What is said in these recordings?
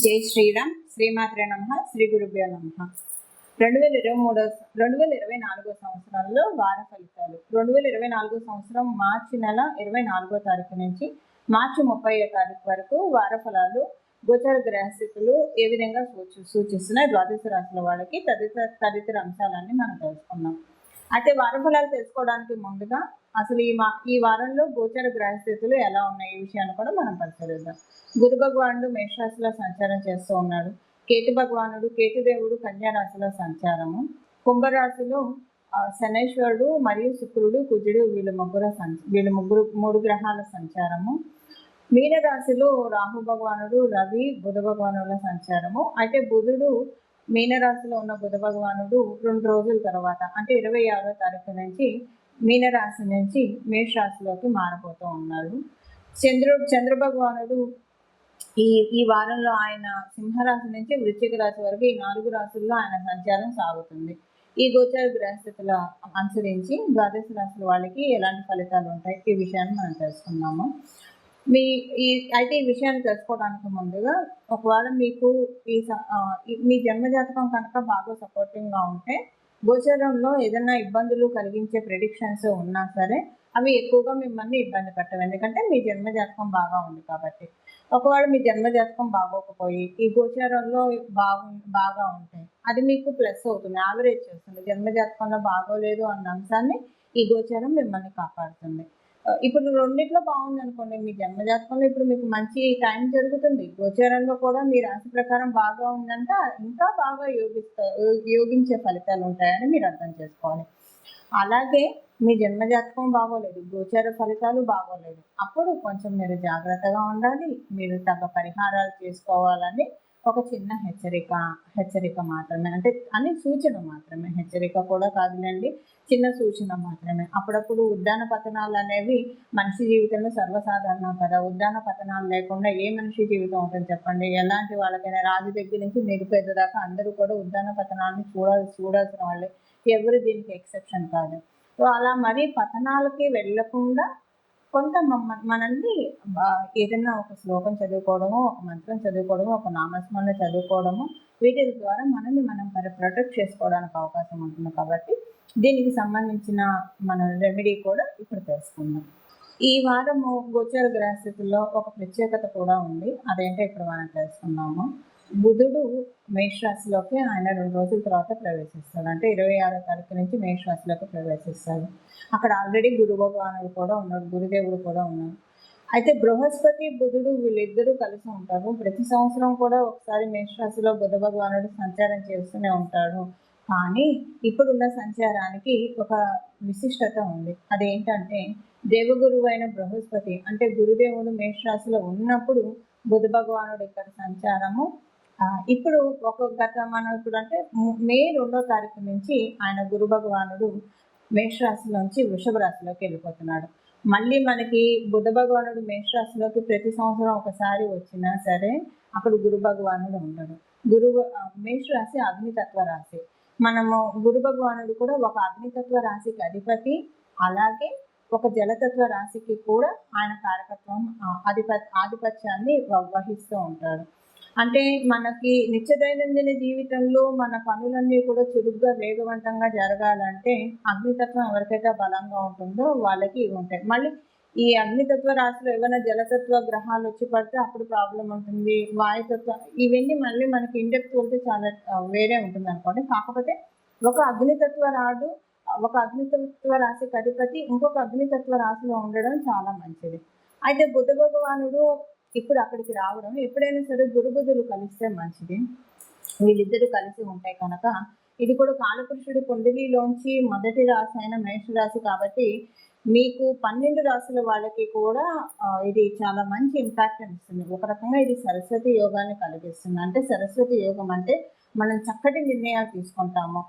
జై శ్రీరామ్. శ్రీమాత్రే నమః. శ్రీ గురుభ్యో నమః. 2024 సంవత్సరంలో వార ఫలితాలు. 2024 సంవత్సరం మార్చి నెల 24వ తారీఖు నుంచి మార్చి 30వ తారీఖు వరకు వార ఫలాలు గోచర గ్రహస్థితులు ఏ విధంగా సూచిస్తున్నాయి ద్వాదశ రాశుల వాళ్ళకి తదితర అంశాలన్నీ మనం తెలుసుకున్నాం. అయితే వార ఫలాలు తెలుసుకోవడానికి ముందుగా అసలు ఈ వారంలో గోచర గ్రహస్థితులు ఎలా ఉన్నాయి ఈ విషయాన్ని కూడా మనం పరిశీలిద్దాం. గురు భగవానుడు మేషరాశిలో సంచారం చేస్తూ ఉన్నాడు. కేతుదేవుడు కన్యా రాశిలో సంచారము. కుంభరాశిలో శనైశ్వరుడు మరియు శుక్రుడు కుజుడు వీళ్ళ మూడు గ్రహాల సంచారము. మీనరాశిలో రాహు భగవానుడు రవి బుధ భగవానుల సంచారము. అయితే బుధుడు మీనరాశిలో ఉన్న బుధ భగవానుడు 2 రోజుల తర్వాత అంటే 26వ తారీఖు నుంచి మీనరాశి నుంచి మేషరాశిలోకి మారబోతూ ఉన్నాడు. చంద్ర భగవానుడు ఈ వారంలో ఆయన సింహరాశి నుంచి వృశ్చిక రాశి వరకు ఈ 4 రాశుల్లో ఆయన సంచారం సాగుతుంది. ఈ గోచర గ్రహస్థితుల అనుసరించి ద్వాదశ రాశుల వాళ్ళకి ఎలాంటి ఫలితాలు ఉంటాయి ఈ విషయాన్ని మనం తెలుసుకున్నాము. అయితే ఈ విషయాన్ని తెలుసుకోవడానికి ముందుగా ఒకవేళ మీకు మీ జన్మజాతకం కనుక బాగా సపోర్టింగ్గా ఉంటే గోచరంలో ఏదైనా ఇబ్బందులు కలిగించే ప్రెడిక్షన్స్ ఉన్నా సరే అవి ఎక్కువగా మిమ్మల్ని ఇబ్బంది పెట్టవు, ఎందుకంటే మీ జన్మజాతకం బాగా ఉంది కాబట్టి. ఒకవేళ మీ జన్మజాతకం బాగోకపోయి ఈ గోచారంలో బాగా ఉంటాయి, అది మీకు ప్లస్ అవుతుంది, యావరేజ్ చేస్తుంది. జన్మజాతకంలో బాగోలేదు అన్న అంశాన్ని ఈ గోచారం మిమ్మల్ని కాపాడుతుంది. ఇప్పుడు రెండిట్లో బాగుంది అనుకోండి, మీ జన్మజాతకంలో ఇప్పుడు మీకు మంచి టైం జరుగుతుంది, గోచారంలో కూడా మీ రాశి ప్రకారం బాగా ఉందంటే ఇంకా బాగా యోగించే ఫలితాలు ఉంటాయని మీరు అర్థం చేసుకోవాలి. అలాగే మీ జన్మజాతకం బాగోలేదు, గోచార ఫలితాలు బాగోలేదు, అప్పుడు కొంచెం మీరు జాగ్రత్తగా ఉండాలి. మీరు తగ్గ పరిహారాలు చేసుకోవాలని ఒక చిన్న హెచ్చరిక మాత్రమే, అంటే అని సూచన మాత్రమే, హెచ్చరిక కూడా కాదులేండి, చిన్న సూచన మాత్రమే. అప్పుడప్పుడు ఉద్దాన పతనాలు అనేవి మనిషి జీవితంలో సర్వసాధారణం కదా. ఉద్దాన పతనాలు లేకుండా ఏ మనిషి జీవితం ఉంటుంది చెప్పండి? ఎలాంటి వాళ్ళకైనా రాజు దగ్గర నుంచి నిరుపేద దాకా అందరూ కూడా ఉద్దాన పతనాన్ని చూడాల్సిన వాళ్ళే, ఎవరు దీనికి ఎక్సెప్షన్ కాదు. సో అలా మరీ పతనాలకి వెళ్ళకుండా కొంత మనల్ని ఏదైనా ఒక శ్లోకం చదువుకోవడము, ఒక మంత్రం చదువుకోవడము, ఒక నామస్మరణ చదువుకోవడము, వీటి ద్వారా మనల్ని మనం ప్రొటెక్ట్ చేసుకోవడానికి అవకాశం ఉంటుంది. కాబట్టి దీనికి సంబంధించిన మన రెమెడీ కూడా ఇప్పుడు తెలుసుకుందాం. ఈ వారము గోచర గ్రహస్థితుల్లో ఒక ప్రత్యేకత కూడా ఉంది, అదేంటో ఇప్పుడు మనం తెలుసుకున్నాము. బుధుడు మేషరాశిలోకి ఆయన 2 రోజుల తర్వాత ప్రవేశిస్తాడు, అంటే 26వ తారీఖు నుంచి మేషరాశిలోకి ప్రవేశిస్తాడు. అక్కడ ఆల్రెడీ గురు భగవానుడు కూడా ఉన్నాడు, గురుదేవుడు కూడా ఉన్నాడు. అయితే బృహస్పతి బుధుడు వీళ్ళిద్దరూ కలిసి ఉంటారు. ప్రతి సంవత్సరం కూడా ఒకసారి మేషరాశిలో బుధ భగవానుడు సంచారం చేస్తూనే ఉంటాడు. కానీ ఇప్పుడున్న సంచారానికి ఒక విశిష్టత ఉంది. అదేంటంటే దేవగురువు అయిన బృహస్పతి అంటే గురుదేవుడు మేషరాశిలో ఉన్నప్పుడు బుధ భగవానుడు ఇక్కడ సంచారము. ఇప్పుడు మనం ఇప్పుడు అంటే మే 2వ తారీఖు నుంచి ఆయన గురు భగవానుడు మేషరాశిలోంచి వృషభ రాశిలోకి వెళ్ళిపోతున్నాడు. మళ్ళీ మనకి బుధ భగవానుడు మేషరాశిలోకి ప్రతి సంవత్సరం ఒకసారి వచ్చినా సరే అప్పుడు గురు భగవానుడు ఉండడు. మేషరాశి అగ్నితత్వ రాశి. మనము గురు భగవానుడు కూడా ఒక అగ్నితత్వ రాశికి అధిపతి, అలాగే ఒక జలతత్వ రాశికి కూడా ఆయన కారకత్వం ఆధిపత్యాన్ని వహిస్తూ ఉంటాడు. అంటే మనకి నిత్య దైనందిన జీవితంలో మన పనులన్నీ కూడా చురుగ్గా వేగవంతంగా జరగాలంటే అగ్నితత్వం ఎవరికైతే బలంగా ఉంటుందో వాళ్ళకి ఇవి ఉంటాయి. మళ్ళీ ఈ అగ్నితత్వ రాశిలో ఏమైనా జలతత్వ గ్రహాలు వచ్చి పడితే అప్పుడు ప్రాబ్లం ఉంటుంది. వాయుతత్వ ఇవన్నీ మళ్ళీ మనకి ఇండెప్త్ వెళ్తే చాలా వేరే ఉంటుంది అనుకోండి. కాకపోతే ఒక అగ్నితత్వ రాశికి అధిపతి ఇంకొక అగ్నితత్వ రాశిలో ఉండడం చాలా మంచిది. అయితే బుధ భగవానుడు ఇప్పుడు అక్కడికి రావడం, ఎప్పుడైనా సరే గురు బుధులు కలిస్తే మంచిది. వీళ్ళిద్దరూ కలిసి ఉంటాయి కనుక ఇది కూడా కాలపురుషుడి కుండలిలోంచి మొదటి రాశి అయిన మేషరాశి కాబట్టి మీకు 12 రాశుల వాళ్ళకి కూడా ఇది చాలా మంచి ఇంపాక్ట్ ఇస్తుంది. ఒక రకంగా ఇది సరస్వతి యోగాన్ని కలిగిస్తుంది. అంటే సరస్వతి యోగం అంటే మనం చక్కటి నిర్ణయాలు తీసుకుంటాము,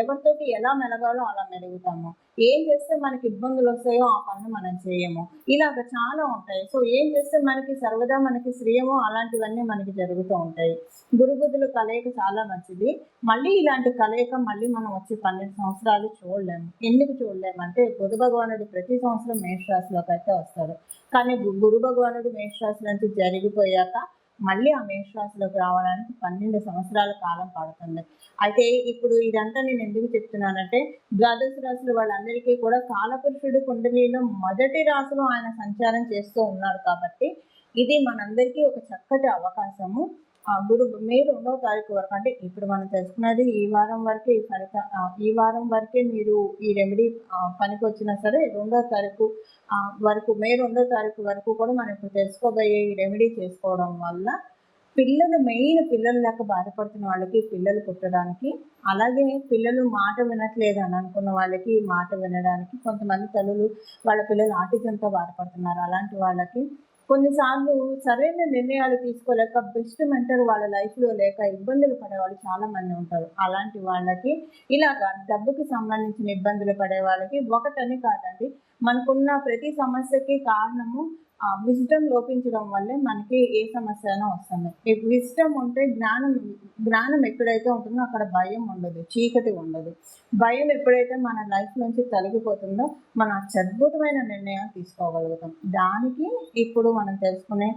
ఎవరితోటి ఎలా మెలగాలో అలా మెలుగుతాము, ఏం చేస్తే మనకి ఇబ్బందులు వస్తాయో ఆ పనులు మనం చేయము, ఇలాగ చాలా ఉంటాయి. సో ఏం చేస్తే మనకి సర్వదా మనకి శ్రేయమో అలాంటివన్నీ మనకి జరుగుతూ ఉంటాయి. గురుబుద్ధుల కలయిక చాలా మంచిది. మళ్ళీ ఇలాంటి కలయిక మళ్ళీ మనం వచ్చి 12 సంవత్సరాలు చూడలేము. ఎందుకు చూడలేము అంటే బుధ భగవానుడు ప్రతి సంవత్సరం మేషరాశిలోకి అయితే వస్తాడు. కానీ గురు భగవానుడు మేషరాశి నుంచి జరిగిపోయాక మళ్ళీ ఆ మేషరాశిలోకి రావడానికి 12 సంవత్సరాల కాలం పడుతుంది. అయితే ఇప్పుడు ఇదంతా నేను ఎందుకు చెప్తున్నానంటే, ద్వాదశ రాశుల వాళ్ళందరికీ కూడా కాలపురుషుడు కుండలిలో మొదటి రాశిలో ఆయన సంచారం చేస్తూ ఉన్నాడు కాబట్టి, ఇది మనందరికీ ఒక చక్కటి అవకాశము. మే 2వ తారీఖు వరకు, అంటే ఇప్పుడు మనం తెలుసుకున్నది ఈ వారం వరకే, ఈ వారం వరకే మీరు ఈ రెమెడీ పనికొచ్చినా సరే, 2వ తారీఖు వరకు, మే 2వ తారీఖు వరకు కూడా మనం ఇప్పుడు తెలుసుకోబోయే ఈ రెమెడీ చేసుకోవడం వల్ల పిల్లలు లేక బాధపడుతున్న వాళ్ళకి పిల్లలు పుట్టడానికి, అలాగే పిల్లలు మాట వినట్లేదు అని అనుకున్న వాళ్ళకి మాట వినడానికి, కొంతమంది తల్లులు వాళ్ళ పిల్లలు ఆటిజంతో బాధపడుతున్నారు. అలాంటి వాళ్ళకి కొన్నిసార్లు సరైన నిర్ణయాలు తీసుకోలేక బెస్ట్ మెంటర్ వాళ్ళ లైఫ్‌లో లేక ఇబ్బందులు పడేవాళ్ళు చాలామంది ఉంటారు. అలాంటి వాళ్ళకి ఇలాగా డబ్బుకి సంబంధించిన ఇబ్బందులు పడే వాళ్ళకి ఒకటని కాదండి, మనకున్న ప్రతి సమస్యకి కారణము విజ్డమ్ లోపించడం వల్లే మనకి ఏ సమస్య అయినా వస్తుంది. ఈ విజ్డమ్ ఉంటే జ్ఞానం ఎక్కడైతే ఉంటుందో అక్కడ భయం ఉండదు, చీకటి ఉండదు. భయం ఎప్పుడైతే మన లైఫ్ నుంచి తొలగిపోతుందో మనం అత్యద్భుతమైన నిర్ణయాలు తీసుకోగలుగుతాం. దానికి ఇప్పుడు మనం తెలుసుకునే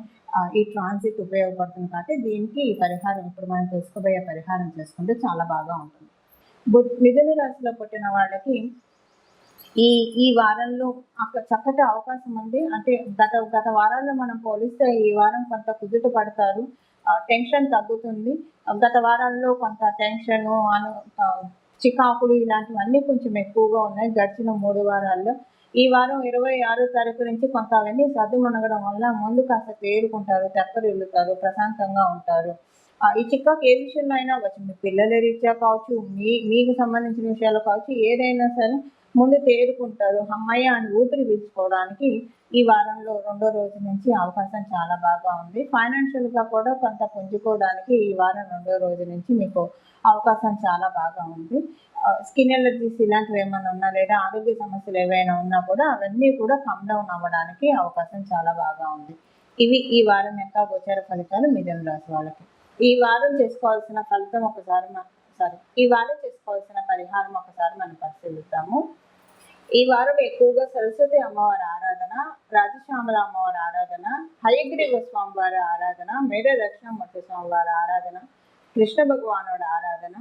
ఈ ట్రాన్సిట్ ఉపయోగపడుతుంది కాబట్టి దీనికి ఈ పరిహారం, ఇప్పుడు మనం తెలుసుకోబోయే పరిహారం చేసుకుంటే చాలా బాగా ఉంటుంది. మిథున రాశిలో పుట్టిన వాళ్ళకి ఈ వారంలో చక్కటి అవకాశం ఉంది. అంటే గత వారాల్లో మనం పోలిస్తే ఈ వారం కొంత కుదుట పడతారు. టెన్షన్ తగ్గుతుంది. గత వారాల్లో కొంత టెన్షను చికాకులు ఇలాంటివన్నీ కొంచెం ఎక్కువగా ఉన్నాయి గడిచిన 3 వారాల్లో. ఈ వారం 26వ తారీఖు నుంచి కొంత అవన్నీ సద్దుమణగడం వల్ల ముందు కాస్త తేరుకుంటారు, తెప్పరిల్లుతారు, ప్రశాంతంగా ఉంటారు. ఈ చికాకు ఏ విషయంలో అయినా వచ్చింది, పిల్లల రీత్యా కావచ్చు, మీకు సంబంధించిన విషయాలు కావచ్చు, ఏదైనా సరే ముందు తేరుకుంటారు. హమ్మయ్య అని ఊపిరి పీల్చుకోవడానికి ఈ వారంలో 2వ రోజు నుంచి అవకాశం చాలా బాగా ఉంది. ఫైనాన్షియల్‌గా కూడా కొంత పుంజుకోవడానికి ఈ వారం 2వ రోజు నుంచి మీకు అవకాశం చాలా బాగా ఉంది. స్కిన్ ఎలర్జీస్ ఇలాంటివి ఏమైనా ఉన్నా, లేదా ఆరోగ్య సమస్యలు ఏవైనా ఉన్నా కూడా అవన్నీ కూడా కమ్ డౌన్ అవ్వడానికి అవకాశం చాలా బాగా ఉంది. ఇవి ఈ వారం యొక్క గోచర ఫలితాలు మిథున రాశి వాళ్ళకి. ఈ వారం చేసుకోవాల్సిన పరిహారం ఒకసారి మనం పరిశీలిద్దాము. ఈ వారం ఎక్కువగా సరస్వతి అమ్మవారి ఆరాధన, రాజశ్యామల అమ్మవారి ఆరాధన, హయగ్రీవ స్వామివారి ఆరాధన, మేడ దక్షిణామూర్తి స్వామివారి ఆరాధన, కృష్ణ భగవానుడి ఆరాధన,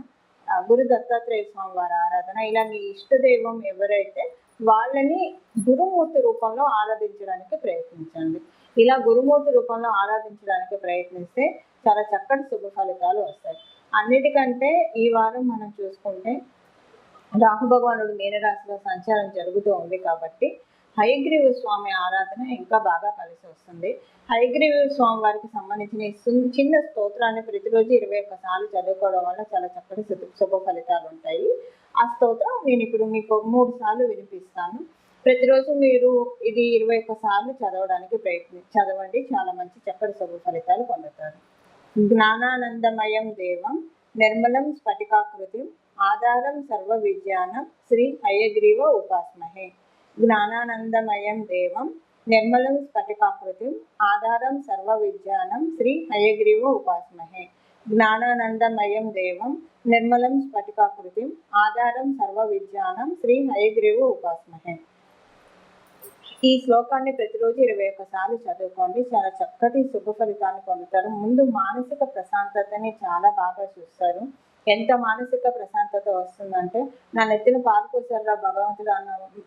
గురు దత్తాత్రేయ స్వామివారి ఆరాధన, ఇలా మీ ఇష్టదైవం ఎవరైతే వాళ్ళని గురుమూర్తి రూపంలో ఆరాధించడానికి ప్రయత్నించండి. ఇలా గురుమూర్తి రూపంలో ఆరాధించడానికి ప్రయత్నిస్తే చాలా చక్కటి శుభ ఫలితాలు వస్తాయి. అన్నిటికంటే ఈ వారం మనం చూసుకుంటే రాహు భగవానుడు మీనరాశిలో సంచారం జరుగుతూ ఉంది కాబట్టి హయగ్రీవ స్వామి ఆరాధన ఇంకా బాగా కలిసి వస్తుంది. హయగ్రీవ స్వామి వారికి సంబంధించిన చిన్న స్తోత్రాన్ని ప్రతిరోజు 21 సార్లు చదువుకోవడం వల్ల చాలా చక్కటి శుభ ఫలితాలు ఉంటాయి. ఆ స్తోత్రం నేను ఇప్పుడు మీకు 3 సార్లు వినిపిస్తాను. ప్రతిరోజు మీరు ఇది 21 సార్లు చదవడానికి చదవండి. చాలా మంచి చక్కటి శుభ ఫలితాలు పొందుతారు. జ్ఞానానందమయం దేవం నిర్మలం స్ఫటికాకృతిం ఆధారం సర్వ విద్యానం శ్రీ హయగ్రీవ ఉపాస్మహే. జ్ఞానానందమయం దేవం నిర్మలం స్ఫటికాకృతిం ఆధారం సర్వ విద్యానం శ్రీ హయగ్రీవ ఉపాస్మహే. జ్ఞానానందమయం దేవం నిర్మలం స్ఫటికాకృతిం ఆధారం సర్వ విద్యానం శ్రీ హయగ్రీవ ఉపాస్మహే. ఈ శ్లోకాన్ని ప్రతిరోజు 21 సార్లు చదువుకోండి. చాలా చక్కటి శుభ ఫలితాన్ని పొందుతారు. ముందు మానసిక ప్రశాంతతని చాలా బాగా చూస్తారు. ఎంత మానసిక ప్రశాంతత వస్తుందంటే, నా నెత్తిన పాలు పోసారురా భగవంతుడు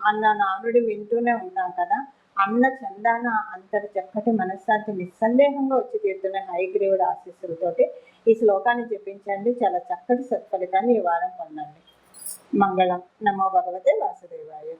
అన్న నానుడి వింటూనే ఉంటాం కదా, అన్న చందాన అంతటి చక్కటి మనశ్శాంతి నిస్సందేహంగా వచ్చి తీరుతున్న హయగ్రీవుడి ఆశీస్సులతోటి ఈ శ్లోకాన్ని జపించండి. చాలా చక్కటి సత్ఫలితాన్ని ఈ వారం పొందండి. మంగళం. నమో భగవతే వాసుదేవాయ.